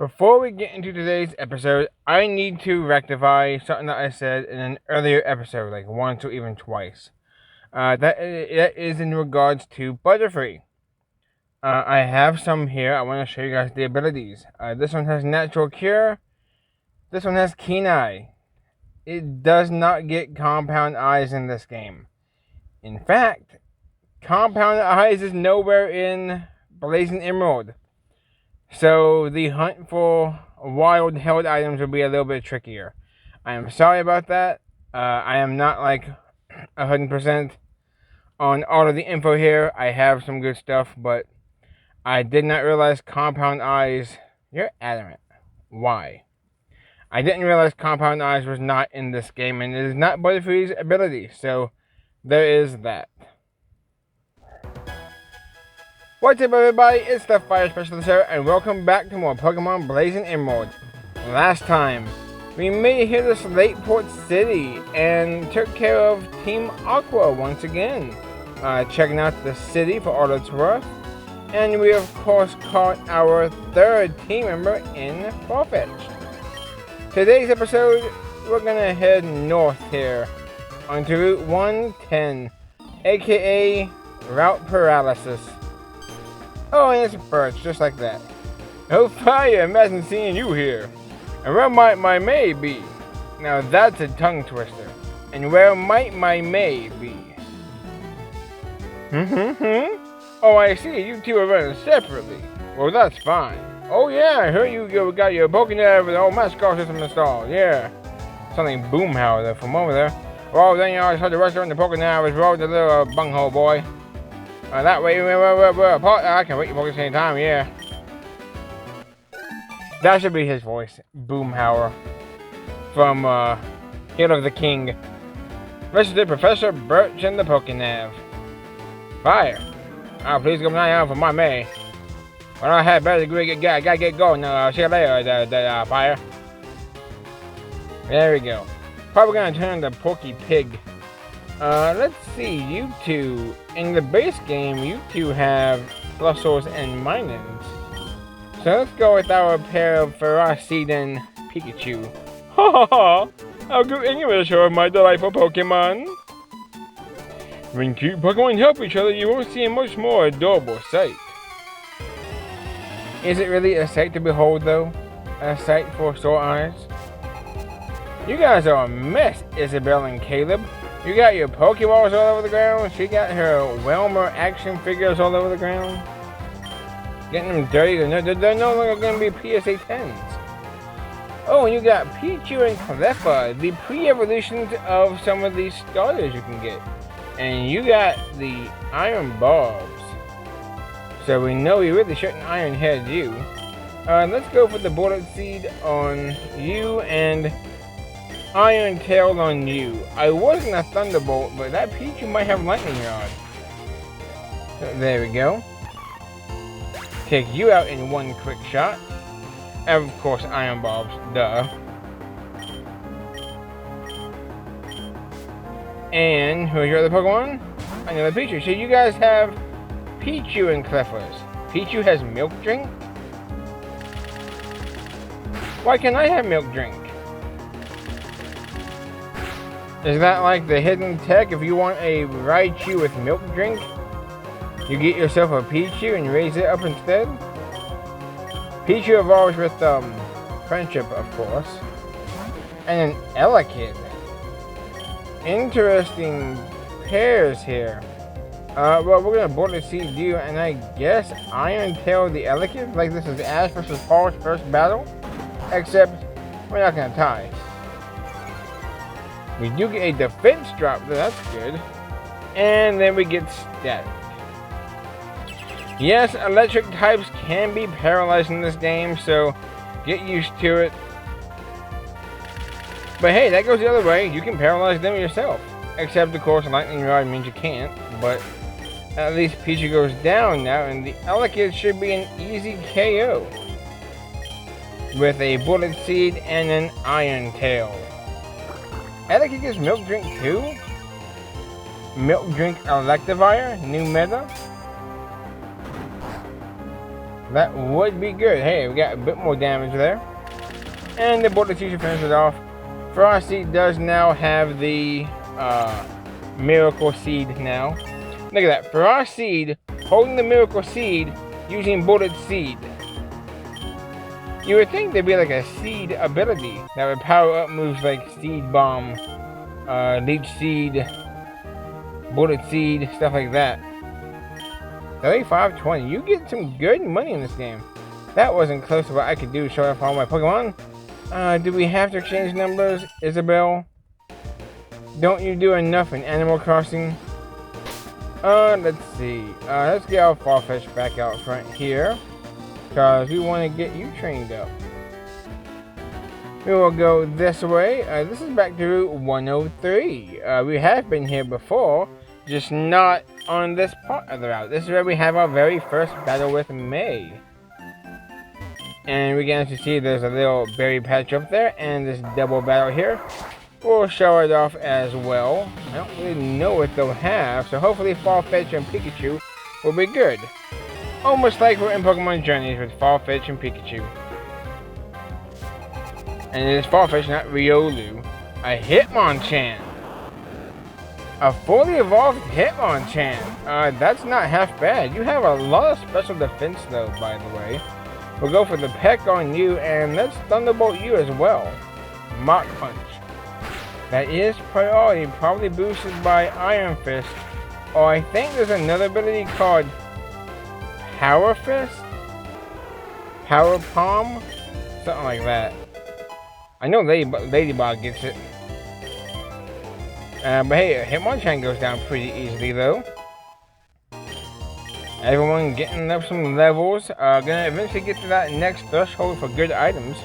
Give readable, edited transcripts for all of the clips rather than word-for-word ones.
Before we get into today's episode, I need to rectify something that I said in an earlier episode, like once or even twice. That is in regards to Butterfree. I have some here. I want to show you guys the abilities. This one has Natural Cure. This one has Keen Eye. It does not get Compound Eyes in this game. In fact, Compound Eyes is nowhere in Blazing Emerald. So the hunt for wild held items will be a little bit trickier. I am sorry about that. I am not like 100% on all of the info here. I have some good stuff, but I did not realize Compound Eyes. You're adamant. Why? I didn't realize Compound Eyes was not in this game, and it is not Butterfree's ability. So there is that. What's up, everybody? It's the Fire Specialist here, and welcome back to more Pokemon Blazing Emerald. Last time, we made it here to Slateport City and took care of Team Aqua once again, checking out the city for all it's worth. And we, of course, caught our third team member in Farfetch'd. Today's episode, we're gonna head north here onto Route 110, aka Route Paralysis. Oh, and it's birds, just like that. Oh, Fire, imagine seeing you here. And where might my May be? Now that's a tongue twister. And where might my May be? Oh, I see, you two are running separately. Well, that's fine. Oh yeah, I heard you got your Pokémon with the whole mascot system installed, yeah. Something Boomhauer though, from over there. Well, then you always heard the restaurant in the Pokémon was rolled the little bunghole boy. That way we're apart. I can wait your Pokemon at the same time, yeah. That should be his voice. Boomhauer. From Hail of the King. Visited Professor Birch and the Pokénav. Fire. Please come down for my May. Well, I had better gotta get going now. See you later, Fire. There we go. Probably gonna turn the Porky Pig. Let's see, you two, in the base game, you two have Flussors and Minans. So let's go with our pair of Ferociden Pikachu. Ha ha ha! How good English are my delightful Pokemon! When cute Pokemon help each other, you won't see a much more adorable sight. Is it really a sight to behold, though? A sight for sore eyes? You guys are a mess, Isabel and Caleb. You got your Pokeballs all over the ground. She got her Welmer action figures all over the ground. Getting them dirty. They're no longer going to be PSA 10s. Oh, and you got Pichu and Cleffa, the pre-evolutions of some of these starters you can get. And you got the Iron Barbs. So we know we really shouldn't Iron Head you. Let's go for the Bullet Seed on you and Iron Tail on you. I wasn't a Thunderbolt, but that Pichu might have Lightning Rod. So there we go. Take you out in one quick shot. And of course, Iron Barbs, duh. And who's your other Pokemon? Another Pichu. So you guys have Pichu and Cleffers. Pichu has Milk Drink? Why can't I have Milk Drink? Is that like the hidden tech? If you want a Raichu with Milk Drink, you get yourself a Pichu and raise it up instead? Pichu evolves with Friendship, of course. And an Elekid. Interesting pairs here. Well, we're gonna Bullet Seed you, and I guess Iron Tail the Elekid? Like this is Ash versus Paul's first battle? Except, we're not gonna tie. We do get a defense drop, though, that's good. And then we get static. Yes, electric types can be paralyzed in this game, so get used to it. But hey, that goes the other way. You can paralyze them yourself. Except, of course, Lightning Rod means you can't. But at least Pichu goes down now, and the Elekid should be an easy KO. With a Bullet Seed and an Iron Tail. Elekid gets Milk Drink too? Milk Drink Electivire? New meta? That would be good. Hey, we got a bit more damage there. And the Bullet Seed finishes it off. Frosty does now have the Miracle Seed now. Look at that. Frost Seed holding the Miracle Seed using Bullet Seed. You would think there'd be like a seed ability that would power up moves like Seed Bomb, Leech Seed, Bullet Seed, stuff like that. 35-20. You get some good money in this game. That wasn't close to what I could do to show off all my Pokemon. Do we have to exchange numbers, Isabel? Don't you do enough in Animal Crossing? Let's see. Let's get our Farfetch back out front here, because we want to get you trained up. We will go this way. This is back to Route 103. We have been here before, just not on this part of the route. This is where we have our very first battle with May. And we can actually see there's a little berry patch up there, and this double battle here. We'll show it off as well. I don't really know what they'll have, so hopefully Farfetch and Pikachu will be good. Almost like we're in Pokemon Journeys with Farfetch and Pikachu. And it is Farfetch, not Riolu. A Hitmonchan. A fully evolved Hitmonchan. That's not half bad. You have a lot of special defense though, by the way. We'll go for the Peck on you, and let's Thunderbolt you as well. Mach Punch. That is priority, probably boosted by Iron Fist. Or I think there's another ability called Power Fist? Power Palm? Something like that. I know Ladybug gets it. But hey, Hitmonchan goes down pretty easily though. Everyone getting up some levels. Gonna eventually get to that next threshold for good items.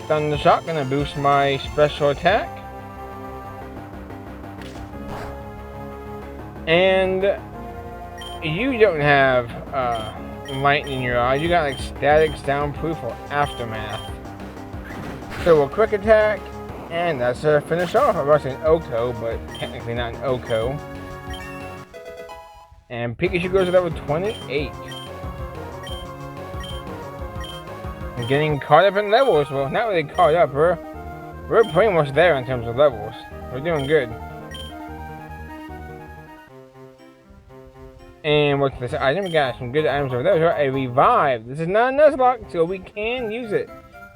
Thunder Shock gonna boost my special attack. And you don't have light in your eye. You got like static, soundproof, or aftermath. So we'll quick attack, and that's a finish off. I was an Oko, but technically not an Oko. And Pikachu goes to level 28. I'm getting caught up in levels. Well, not really caught up. We're pretty much there in terms of levels. We're doing good. And what's this item? We got some good items over there. A Revive. This is not a Nuzlocke, so we can use it.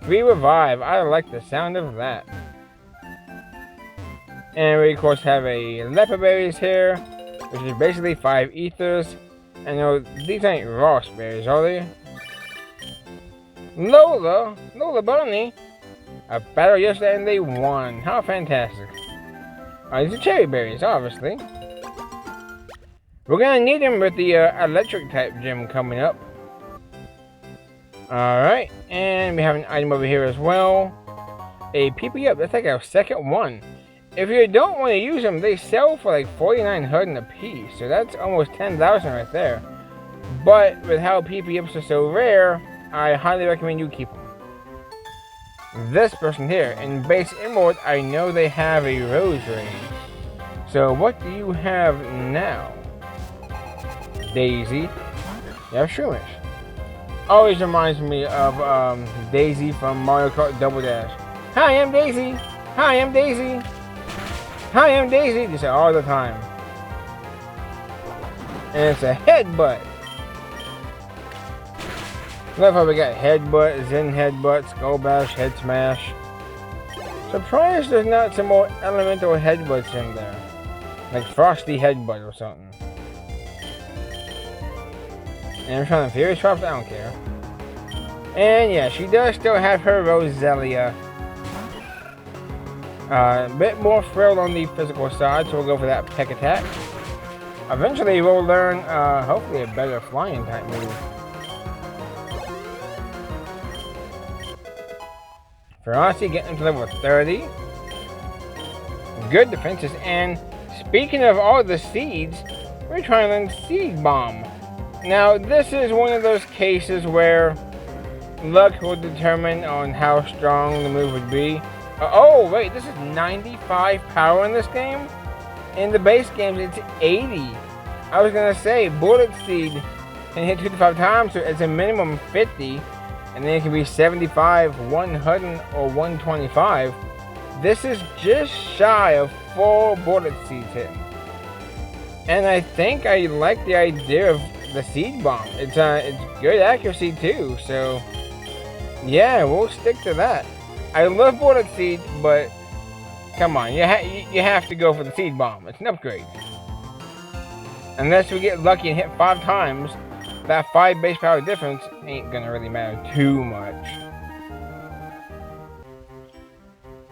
3 Revive. I like the sound of that. And we of course have a Leopard Berries here, which is basically 5 Ethers. And no, these ain't Ross Berries, are they? Lola Bunny. A battle yesterday and they won. How fantastic. These are Cherry Berries, obviously. We're gonna need them with the electric type gym coming up. Alright, and we have an item over here as well. A PP up, that's like our second one. If you don't want to use them, they sell for like 4,900 a piece. So that's almost 10,000 right there. But with how PP ups are so rare, I highly recommend you keep them. This person here, in base Emerald, I know they have a Rose Ring. So what do you have now? Daisy. You have Shroomish. Always reminds me of Daisy from Mario Kart Double Dash. Hi, I'm Daisy. Hi, I'm Daisy. Hi, I'm Daisy. You say all the time. And it's a headbutt. Love how we got headbutt, Zen headbutt, skull bash, head smash. Surprised there's not some more elemental headbutts in there. Like Frosty headbutt or something. And I'm trying to Furious Drops, I don't care. And yeah, she does still have her Roselia. A bit more frilled on the physical side, so we'll go for that Peck attack. Eventually we'll learn, hopefully a better flying type move. Ferocity getting to level 30. Good defenses, and speaking of all the seeds, we're trying to learn Seed Bomb. Now, this is one of those cases where luck will determine on how strong the move would be. Oh, wait, this is 95 power in this game? In the base games, it's 80. I was going to say, Bullet Seed can hit 2 to 5 times, so it's a minimum 50, and then it can be 75, 100, or 125. This is just shy of 4 bullet seeds hitting. And I think I like the idea of the seed bomb. It's good accuracy too, so yeah, we'll stick to that. I love bullet seed, but come on, you have to go for the seed bomb. It's an upgrade. Unless we get lucky and hit 5 times, that 5 base power difference ain't gonna really matter too much.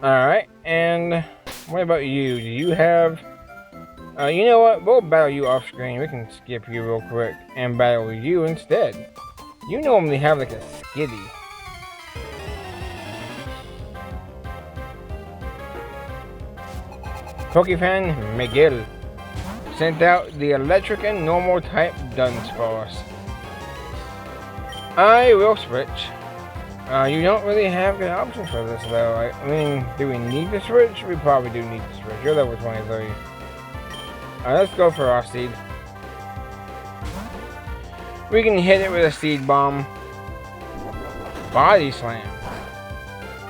Alright, and what about you? Do you have... you know what? We'll battle you off screen. We can skip you real quick and battle you instead. You normally have like a skitty. Pokefan Miguel sent out the electric and normal type Dunsparce. I will switch. You don't really have good options for this though. I mean, do we need to switch? We probably do need to switch. You're level 23. Let's go for our seed. We can hit it with a seed bomb. Body slam.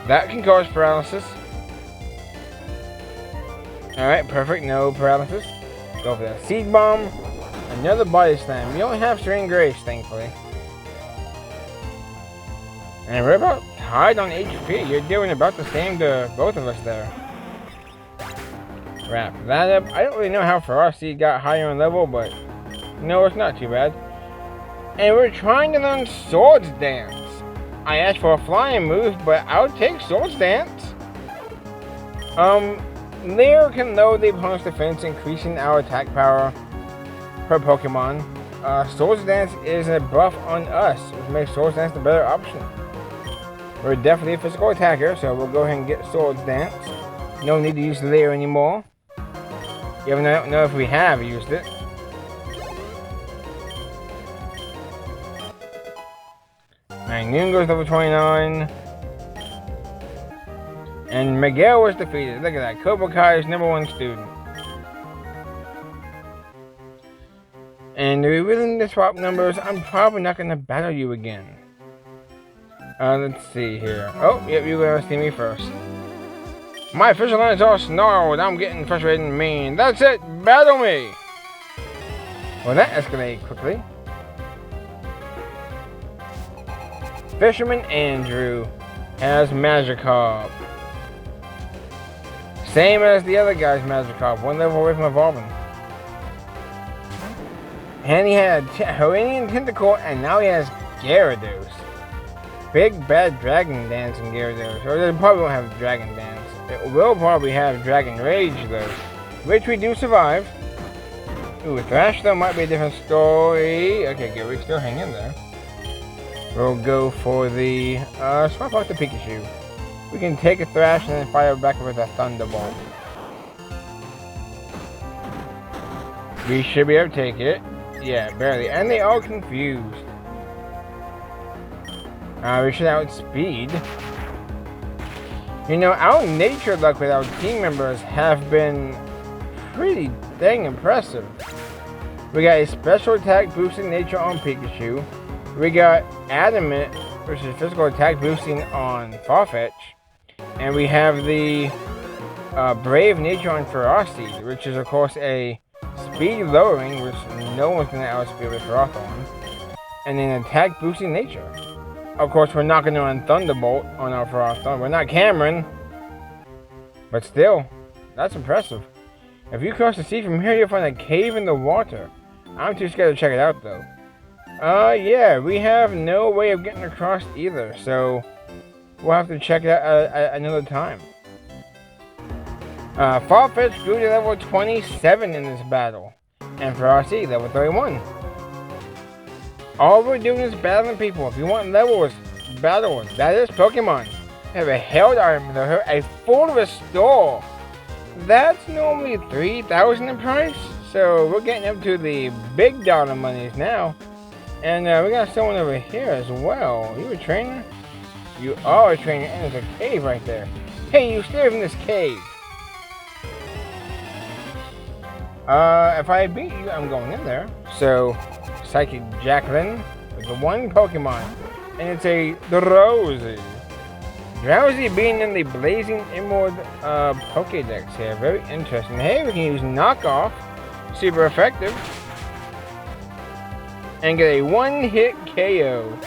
That can cause paralysis. Alright, perfect. No paralysis. Go for that seed bomb. Another body slam. You only have String Grace, thankfully. And we're about tied on HP. You're doing about the same to both of us there. Wrap that up. I don't really know how Ferocity got higher in level, but no, it's not too bad. And we're trying to learn Swords Dance. I asked for a flying move, but I'll take Swords Dance. Leer can lower the opponent's defense, increasing our attack power per Pokemon. Swords Dance is a buff on us, which makes Swords Dance the better option. We're definitely a physical attacker, so we'll go ahead and get Swords Dance. No need to use Leer anymore. Even though I don't know if we have used it. Noon goes level 29. And Miguel was defeated. Look at that. Cobra Kai's #1 student. And do we really need to swap numbers? I'm probably not going to battle you again. Let's see here. Oh, yep, you're going to see me first. My official lines are snarled. I'm getting frustrated and mean. That's it. Battle me. Well, that escalated quickly. Fisherman Andrew has Magikarp. Same as the other guy's Magikarp. 1 level away from evolving. And he had Hawaiian Tentacle, and now he has Gyarados. Big bad Dragon Dance in Gyarados. Or they probably won't have Dragon Dance. It will probably have Dragon Rage though, which we do survive. Ooh, Thrash though might be a different story. Okay, good, we still hang in there. We'll go for the, swap out the Pikachu. We can take a Thrash and then fire back with a Thunderbolt. We should be able to take it. Yeah, barely. And they are confused. We should outspeed. You know, our nature luck with our team members have been pretty dang impressive. We got a special attack boosting nature on Pikachu. We got Adamant, which is physical attack boosting on Farfetch. And we have the Brave nature on Ferocity, which is of course a speed lowering, which no one's going to outspeed with Ferrothorn. And an attack boosting nature. Of course, we're not going to run Thunderbolt on our Ferrothorn. We're not Cameron. But still, that's impressive. If you cross the sea from here, you'll find a cave in the water. I'm too scared to check it out, though. Yeah, we have no way of getting across either, so we'll have to check it out another time. Farfetch grew to level 27 in this battle, and Ferocity level 31. All we're doing is battling people. If you want levels, battle us. That is Pokemon. We have a held item though, a full restore. That's normally 3,000 in price, so we're getting up to the big dollar monies now. And we got someone over here as well. You a trainer? You are a trainer, and there's a cave right there. Hey, you stay from this cave. If I beat you, I'm going in there. So, Psychic Jacqueline with the one Pokemon, and it's a Drowsy. Drowsy being in the Blazing Emerald Pokédex here, very interesting. Hey, we can use Knockoff, super effective, and get a one-hit KO.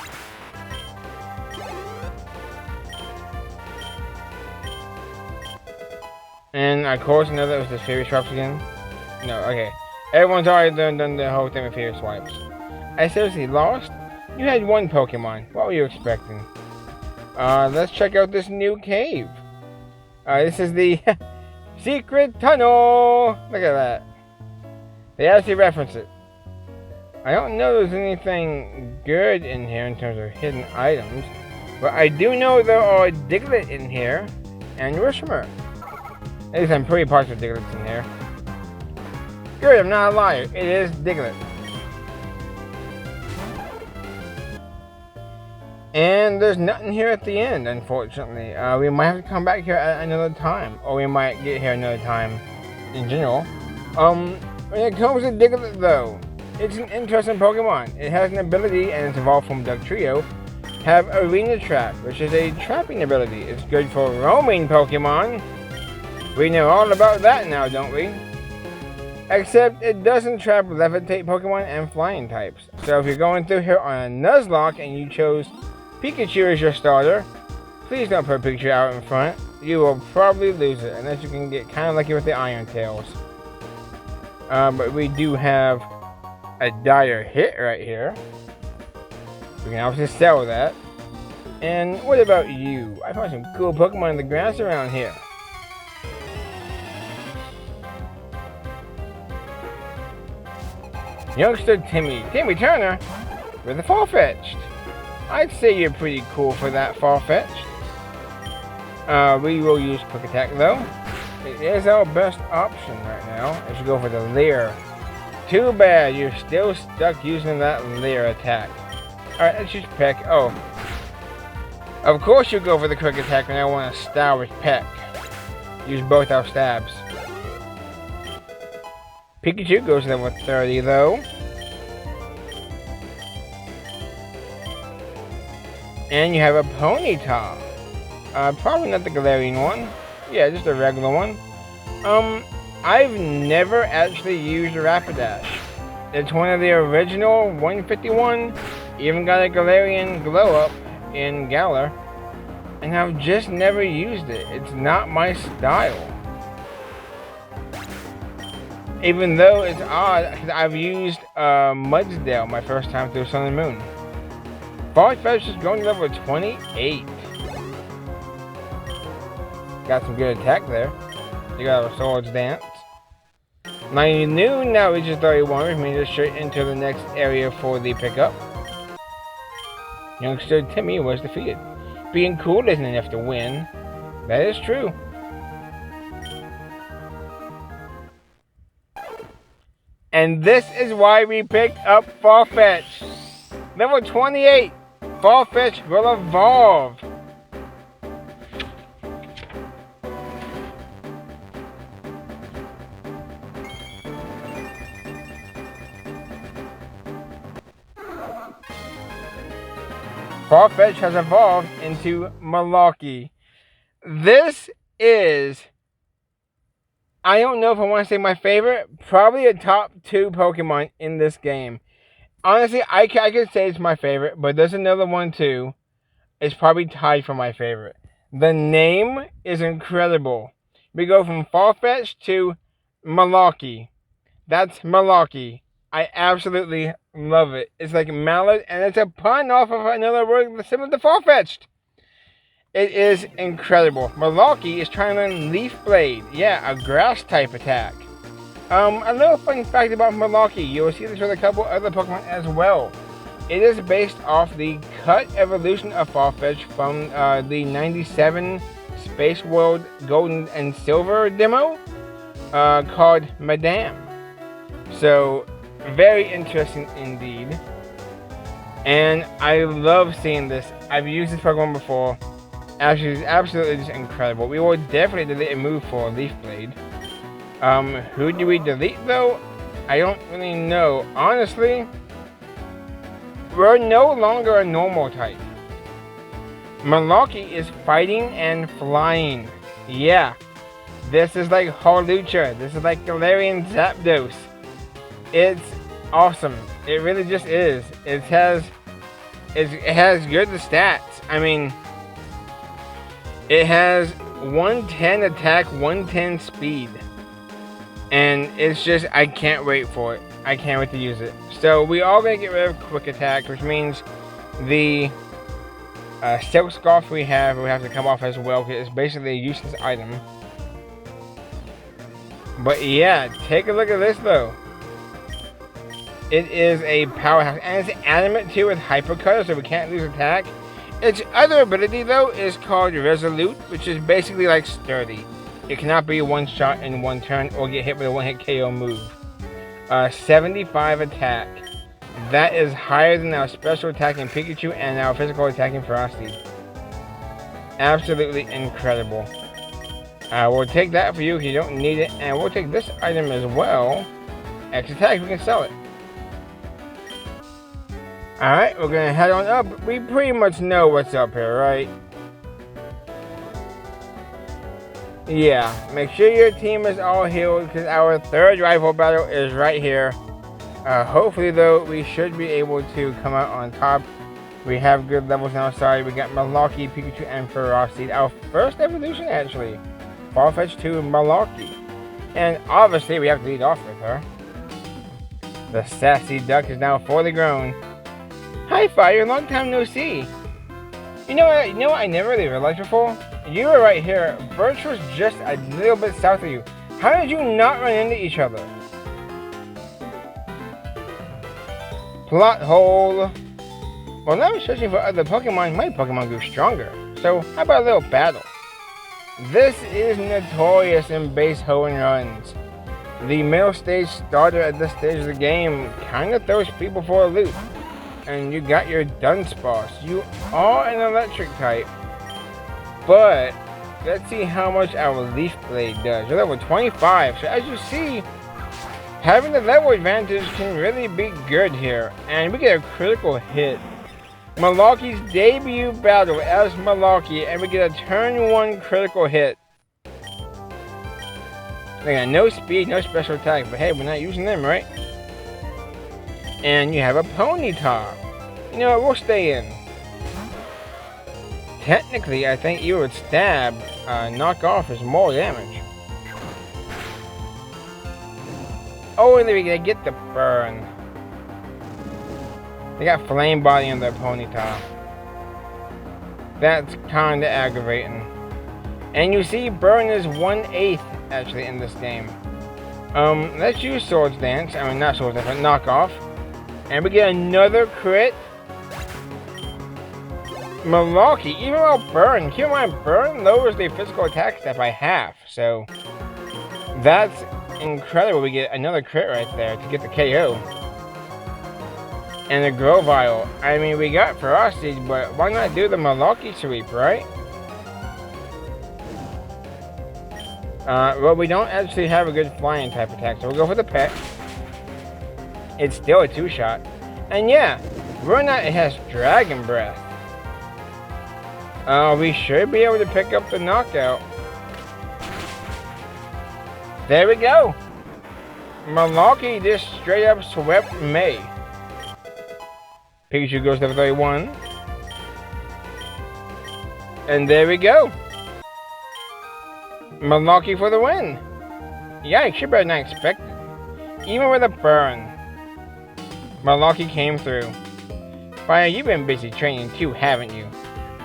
And of course, another was the Fairy Swipes again. No, okay. Everyone's already done the whole thing with Fairy Swipes. I seriously lost? You had one Pokemon. What were you expecting? Let's check out this new cave. This is the Secret Tunnel. Look at that. They actually reference it. I don't know there's anything good in here in terms of hidden items, but I do know there are Diglett in here and Wishmer. At least I'm pretty positive Diglett's in here. Good, I'm not a liar. It is Diglett. And there's nothing here at the end, unfortunately. We might have to come back here at another time, or we might get here another time in general. When it comes to Diglett, though, it's an interesting Pokemon. It has an ability, and it's evolved from Dugtrio, have Arena Trap, which is a trapping ability. It's good for roaming Pokemon. We know all about that now, don't we? Except it doesn't trap Levitate Pokemon and Flying types. So if you're going through here on a Nuzlocke and you chose Pikachu as your starter, please don't put Pikachu out in front. You will probably lose it, unless you can get kind of lucky with the Iron Tails. But we do have a dire hit right here. We can obviously sell that. And what about you? I found some cool Pokemon in the grass around here. Youngster Timmy Turner with a Farfetch'd. I'd say you're pretty cool for that Farfetch'd. We will use Quick Attack though. It is our best option right now. I should go for the Leer. Too bad you're still stuck using that Leer attack. Alright, let's use Peck. Oh. Of course you go for the Quick Attack when I want to stab with Peck. Use both our stabs. Pikachu goes to level 30 though. And you have a Ponyta. Probably not the Galarian one. Yeah, just a regular one. I've never actually used a Rapidash. It's one of the original 151. Even got a Galarian Glow Up in Galar. And I've just never used it. It's not my style. Even though it's odd, I've used Mudsdale my first time through Sun and Moon. Farfetch'd is going to level 28. Got some good attack there. You got a Swords Dance. 90 noon now reaches 31, which means it's straight into the next area for the pickup. Youngster Timmy was defeated. Being cool isn't enough to win. That is true. And this is why we picked up Farfetch'd. Level 28. Farfetch'd will evolve. Farfetch'd has evolved into Malarkey. This is, I don't know if I want to say my favorite, probably a top 2 Pokemon in this game. Honestly, I could say it's my favorite, but there's another one too. It's probably tied for my favorite. The name is incredible. We go from Farfetch'd to Malarkey. That's Malarkey. I absolutely love it. It's like Mallard, and it's a pun off of another word similar to Farfetch'd. It is incredible. Malarkey is trying to learn Leaf Blade. Yeah, a grass type attack. A little fun fact about Malarkey. You will see this with a couple other Pokemon as well. It is based off the cut evolution of Farfetch'd from the 97 Space World Golden and Silver demo called Madame. So, very interesting indeed. And I love seeing this. I've used this Pokemon before. Actually, it's absolutely just incredible. We will definitely delete a move for Leaf Blade. Who do we delete though? I don't really know. Honestly, we're no longer a normal type. Malarkey is fighting and flying. Yeah, this is like Hawlucha. This is like Galarian Zapdos. It's awesome. It really just is. It has good stats. I mean, it has 110 attack, 110 speed. And it's just, I can't wait for it. I can't wait to use it. So we are going to get rid of Quick Attack, which means the Silk Scarf we have to come off as well, because it's basically a useless item. But yeah, take a look at this though. It is a powerhouse, and it's adamant too with Hyper Cutter, so we can't lose attack. Its other ability though is called Resolute, which is basically like Sturdy. It cannot be one shot in one turn or get hit with a one-hit KO move. 75 attack. That is higher than our special attacking Pikachu and our physical attacking Frosty. Absolutely incredible. We'll take that for you if you don't need it, and we'll take this item as well. X attack, we can sell it. Alright, we're gonna head on up. We pretty much know what's up here, right? Yeah, make sure your team is all healed, because our third rival battle is right here. Hopefully though, we should be able to come out on top. We have good levels now. Sorry, we got Malarkey, Pikachu, and Ferocity. Our first evolution actually. Farfetch'd to Malarkey. And obviously we have to lead off with her. The sassy duck is now fully grown. Hi Fire, long time no see. You know what I never really realized before? You were right here. Birch was just a little bit south of you. How did you not run into each other? Plot hole. While I was searching for other Pokemon, my Pokemon grew stronger. So how about a little battle? This is notorious in base hoe and runs. The middle stage starter at this stage of the game kinda throws people for a loop. And you got your Dunsparce. You are an electric type. But let's see how much our Leaf Blade does. You're level 25, so as you see, having the level advantage can really be good here. And we get a critical hit. Malarkey's debut battle as Malarkey, and we get a turn 1 critical hit. We got no speed, no special attack, but hey, we're not using them, right? And you have a Ponyta. You know what, we'll stay in. Technically, I think you would stab, knock off is more damage. Oh, and then we get the burn. They got Flame Body on their Ponyta. That's kinda aggravating. And you see, burn is 1/8 actually in this game. Let's use Swords Dance. I mean, not Swords Dance, but knock off. And we get another crit. Malarkey, even while burn, keep in mind, burn lowers the physical attack stat by half, so that's incredible. We get another crit right there to get the KO. And the Grovyle. I mean, we got Ferocity, but why not do the Malarkey sweep, right? Well, we don't actually have a good flying type attack, so we'll go for the pet. It's still a 2-shot. And yeah, Runat, it has Dragon Breath. We should be able to pick up the knockout. There we go. Malarkey just straight up swept May. Pikachu goes to level 31. And there we go. Malarkey for the win. Yikes, you better not expect it. Even with a burn, Malarkey came through. Fire, you've been busy training too, haven't you?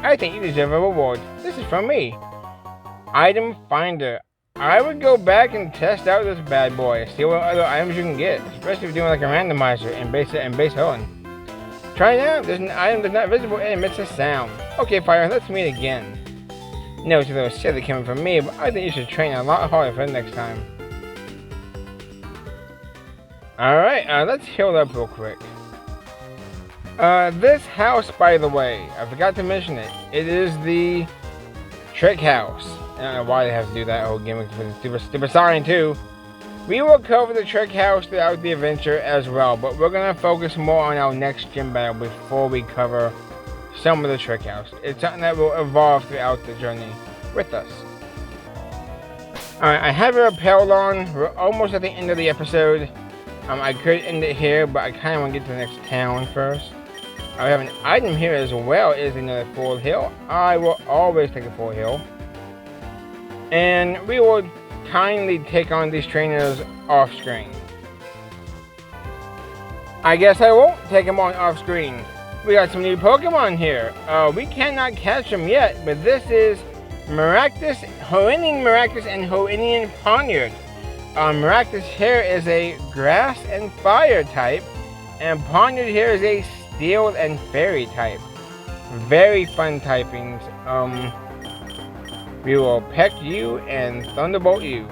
I think you deserve a reward. This is from me. Item Finder. I would go back and test out this bad boy. See what other items you can get. Especially if you're doing like a randomizer in base hoeing. Try it out. There's an item that's not visible and emits a sound. Okay, Fire, let's meet again. No, it's a little silly coming from me, but I think you should train a lot harder for the next time. Alright, let's heal up real quick. This house, by the way, I forgot to mention it. It is the Trick House. I don't know why they have to do that whole gimmick for the Super Saiyan 2. We will cover the trick house throughout the adventure as well, but we're going to focus more on our next gym battle before we cover some of the trick house. It's something that will evolve throughout the journey with us. Alright, I have a rappel on. We're almost at the end of the episode. I could end it here, but I kind of want to get to the next town first. I have an item here as well. It is another full heal. I will always take a full heal. And we will kindly take on these trainers off screen. I guess I won't take them on off screen. We got some new Pokemon here. We cannot catch them yet, but this is Maractus, Hoennian Maractus, and Hoennian Poniard. Maractus here is a grass and fire type, and Poniard here is a steel and fairy type. Very fun typings. We will peck you and thunderbolt you.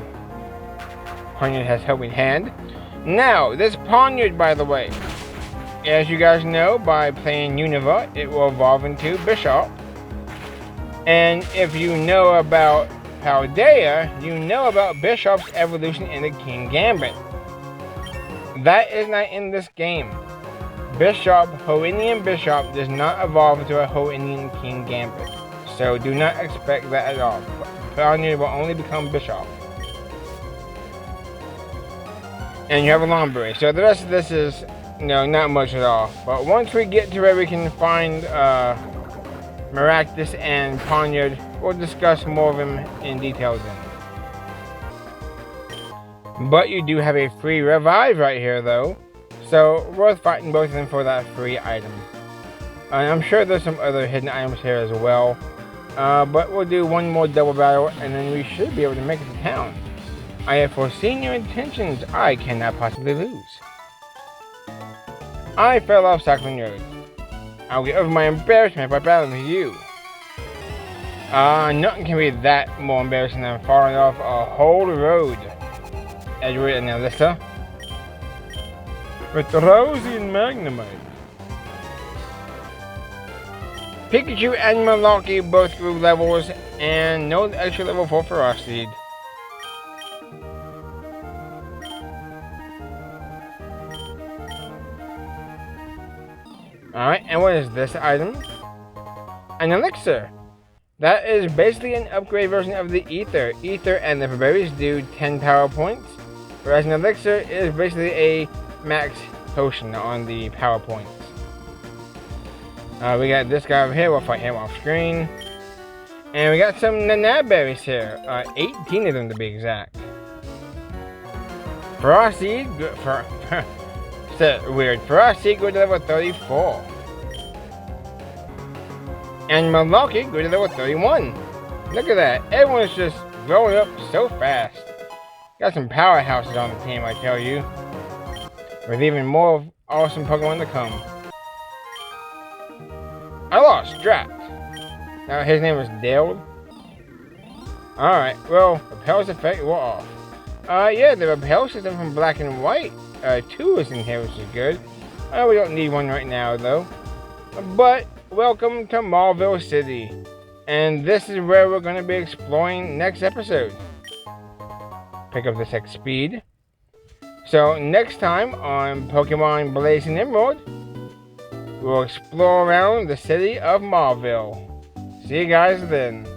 Poniard has helping hand. Now, this Poniard, by the way, as you guys know, by playing Unova, it will evolve into Bishop. And if you know about Paldea, you know about Bishop's evolution into King Gambit. That is not in this game. Bishop, Hoennian Bishop, does not evolve into a Hoennian King Gambit. So do not expect that at all. Poniard will only become Bishop. And you have a Lombre. So the rest of this is, not much at all. But once we get to where we can find Maractus and Poniard, we'll discuss more of them in detail then. But you do have a free revive right here though. So worth fighting both of them for that free item. And I'm sure there's some other hidden items here as well. But we'll do one more double battle and then we should be able to make it to town. I have foreseen your intentions. I cannot possibly lose. I fell off Sackman Road. I'll get over my embarrassment by battling with you. Nothing can be that more embarrassing than falling off a whole road. Edward and Alyssa. With Rosie and Magnemite. Pikachu and Malarkey both grew levels, and no extra level 4 for Rockseed. Alright, and what is this item? An elixir. That is basically an upgrade version of the Ether. Ether and the berries do 10 power points, whereas an elixir is basically a max potion on the power points. We got this guy over here. We'll fight him off screen. And we got some Nanab berries here. 18 of them to be exact. Frosty, weird. Frosty go to level 34. And Malarkey go to level 31. Look at that. Everyone's just growing up so fast. Got some powerhouses on the team, I tell you. With even more awesome Pokemon to come. I lost Drat. Now his name is Dale. Alright, well, Repel's effect wore off. Yeah, the Repel system from Black and White 2 is in here, which is good. We don't need one right now, though. But, welcome to Mauville City. And this is where we're going to be exploring next episode. Pick up this X speed. So, next time on Pokemon Blazing Emerald, we'll explore around the city of Mauville. See you guys then.